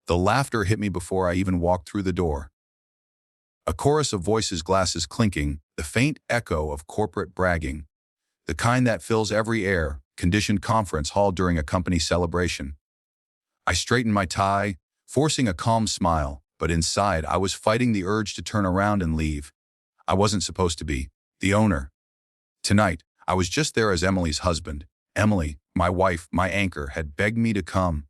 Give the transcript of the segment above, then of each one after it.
The laughter hit me before I even walked through the door. A chorus of voices, glasses clinking, the faint echo of corporate bragging, the kind that fills every air-conditioned conference hall during a company celebration. I straightened my tie, forcing a calm smile, but inside I was fighting the urge to turn around and leave. I wasn't supposed to be the owner. Tonight, I was just there as Emily's husband. Emily, my wife, my anchor, had begged me to come.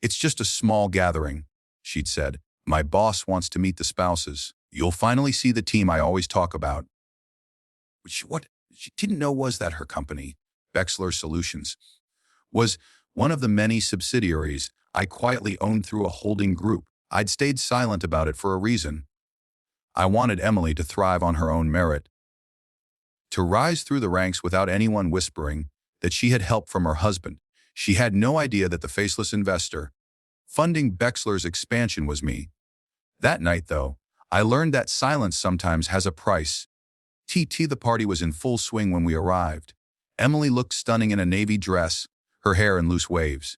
"It's just a small gathering," she'd said. "My boss wants to meet the spouses. You'll finally see the team I always talk about." What she didn't know was that her company, Bexler Solutions, was one of the many subsidiaries I quietly owned through a holding group. I'd stayed silent about it for a reason. I wanted Emily to thrive on her own merit, to rise through the ranks without anyone whispering that she had help from her husband. She had no idea that the faceless investor funding Bexler's expansion was me. That night, though, I learned that silence sometimes has a price. The party was in full swing when we arrived. Emily looked stunning in a navy dress, her hair in loose waves.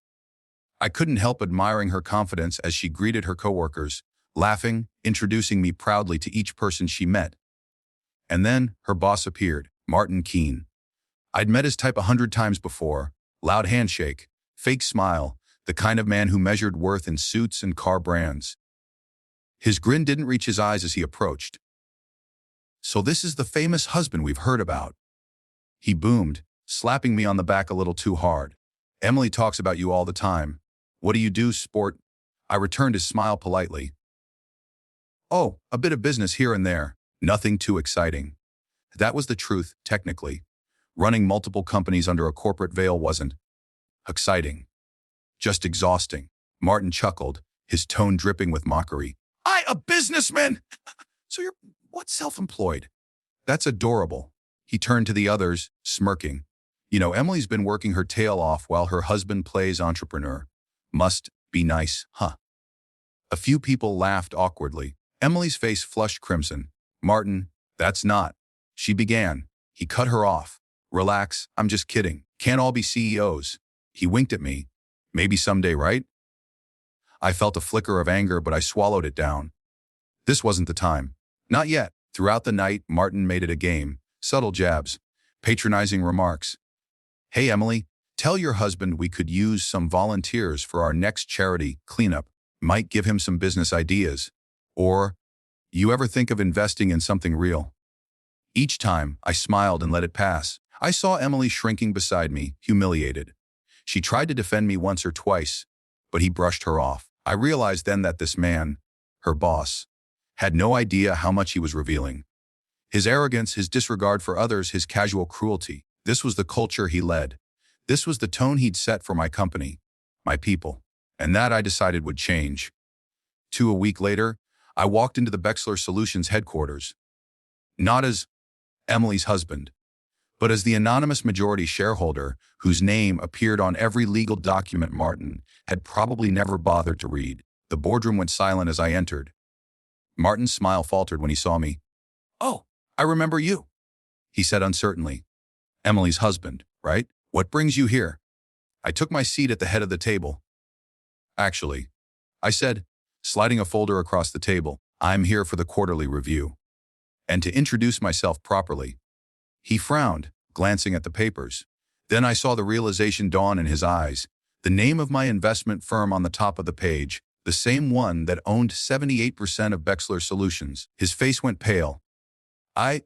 I couldn't help admiring her confidence as she greeted her coworkers, laughing, introducing me proudly to each person she met. And then her boss appeared, Martin Keene. I'd met his type 100 times before: loud handshake, fake smile, the kind of man who measured worth in suits and car brands. His grin didn't reach his eyes as he approached. "So this is the famous husband we've heard about," he boomed, slapping me on the back a little too hard. "Emily talks about you all the time. What do you do, sport?" I returned his smile politely. "Oh, a bit of business here and there. Nothing too exciting." That was the truth, technically. Running multiple companies under a corporate veil wasn't exciting, just exhausting. Martin chuckled, his tone dripping with mockery. A businessman? So you're, what, self-employed? That's adorable." He turned to the others, smirking. "You know, Emily's been working her tail off while her husband plays entrepreneur. Must be nice, huh?" A few people laughed awkwardly. Emily's face flushed crimson. "Martin, that's not," she began. He cut her off. "Relax, I'm just kidding. Can't all be CEOs. He winked at me. "Maybe someday, right?" I felt a flicker of anger, but I swallowed it down. This wasn't the time. Not yet. Throughout the night, Martin made it a game. Subtle jabs, patronizing remarks. "Hey, Emily, tell your husband we could use some volunteers for our next charity cleanup. Might give him some business ideas. Or, you ever think of investing in something real?" Each time, I smiled and let it pass. I saw Emily shrinking beside me, humiliated. She tried to defend me once or twice, but he brushed her off. I realized then that this man, her boss, had no idea how much he was revealing. His arrogance, his disregard for others, his casual cruelty. This was the culture he led. This was the tone he'd set for my company, my people. And that, I decided, would change. A week later, I walked into the Bexler Solutions headquarters. Not as Emily's husband, but as the anonymous majority shareholder whose name appeared on every legal document Martin had probably never bothered to read. The boardroom went silent as I entered. Martin's smile faltered when he saw me. "Oh, I remember you," he said uncertainly. "Emily's husband, right? What brings you here?" I took my seat at the head of the table. "Actually," I said, sliding a folder across the table, "I'm here for the quarterly review. And to introduce myself properly." He frowned, glancing at the papers. Then I saw the realization dawn in his eyes. The name of my investment firm on the top of the page, the same one that owned 78% of Bexler Solutions. His face went pale. I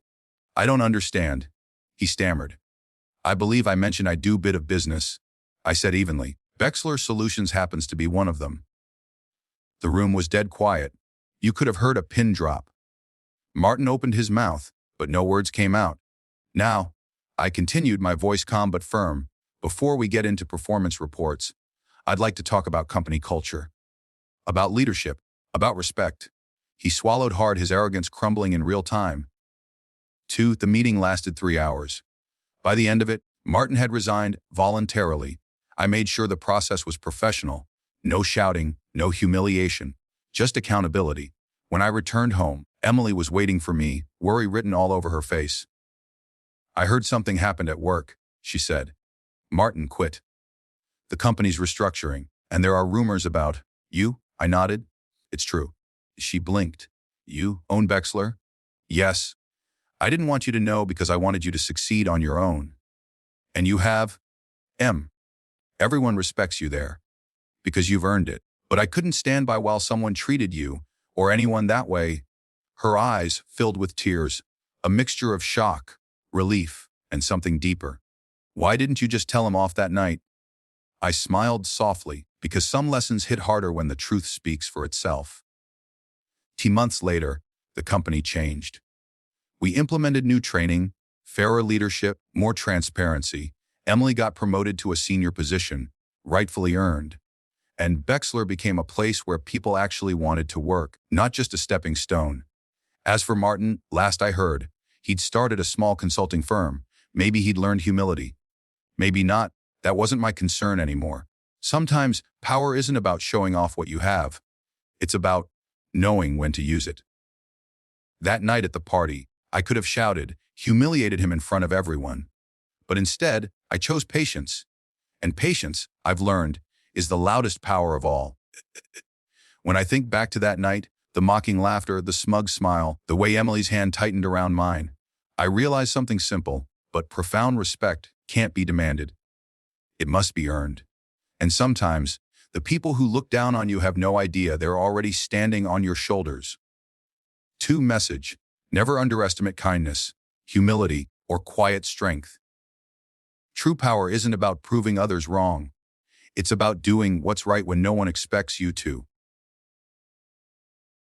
don't understand," he stammered. "I believe I mentioned I do a bit of business," I said evenly. "Bexler Solutions happens to be one of them." The room was dead quiet. You could have heard a pin drop. Martin opened his mouth, but no words came out. "Now," I continued, my voice calm but firm, "before we get into performance reports, I'd like to talk about company culture. About leadership, about respect." He swallowed hard, his arrogance crumbling in real time. The meeting lasted 3 hours. By the end of it, Martin had resigned voluntarily. I made sure the process was professional. No shouting, no humiliation, just accountability. When I returned home, Emily was waiting for me, worry written all over her face. "I heard something happened at work," she said. "Martin quit. The company's restructuring, and there are rumors about You? I nodded. It's true. She blinked. You own Bexler? Yes. I didn't want you to know because I wanted you to succeed on your own. And you have? M. Everyone respects you there because you've earned it. But I couldn't stand by while someone treated you or anyone that way. Her eyes filled with tears, a mixture of shock, relief, and something deeper. Why didn't you just tell him off that night? I smiled softly because some lessons hit harder when the truth speaks for itself. 2 months later, the company changed. We implemented new training, fairer leadership, more transparency. Emily got promoted to a senior position, rightfully earned. And Bexler became a place where people actually wanted to work, not just a stepping stone. As for Martin, last I heard, he'd started a small consulting firm. Maybe he'd learned humility. Maybe not. That wasn't my concern anymore. Sometimes power isn't about showing off what you have. It's about knowing when to use it. That night at the party, I could have shouted, humiliated him in front of everyone. But instead, I chose patience. And patience, I've learned, is the loudest power of all. When I think back to that night, the mocking laughter, the smug smile, the way Emily's hand tightened around mine, I realize something simple, but profound respect can't be demanded. It must be earned. And sometimes, the people who look down on you have no idea they're already standing on your shoulders. 2 message, never underestimate kindness, humility, or quiet strength. True power isn't about proving others wrong. It's about doing what's right when no one expects you to.